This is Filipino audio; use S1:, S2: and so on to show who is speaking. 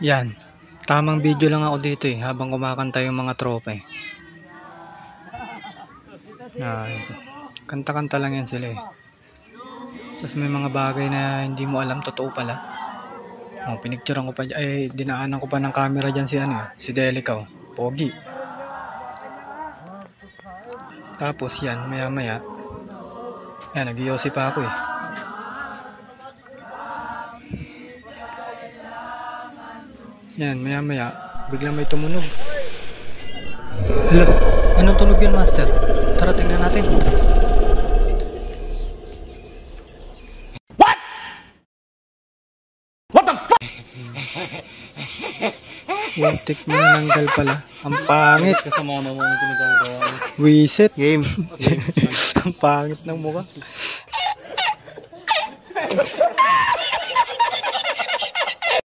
S1: Yan. Tamang video lang ako dito habang kumakanta yung mga tropa kanta-kanta lang yan sila Tapos may mga bagay na hindi mo alam, totoo pala. Pinicturean ko pa dinaanan ko pa ng camera dyan si Delica. Pogi. Tapos yan, maya-maya. Yan, nag-iossi pa ako Yan, maya-maya, biglang may tumunog. Hala, anong tunog yun, Master? Tara, tingnan natin.
S2: What? What the fuck?
S1: Muntik mo nanggal pala. Ang pangit.
S3: Kasama mo nung tinatawag ko.
S1: Wisit. Game. Ang pangit ng mukha.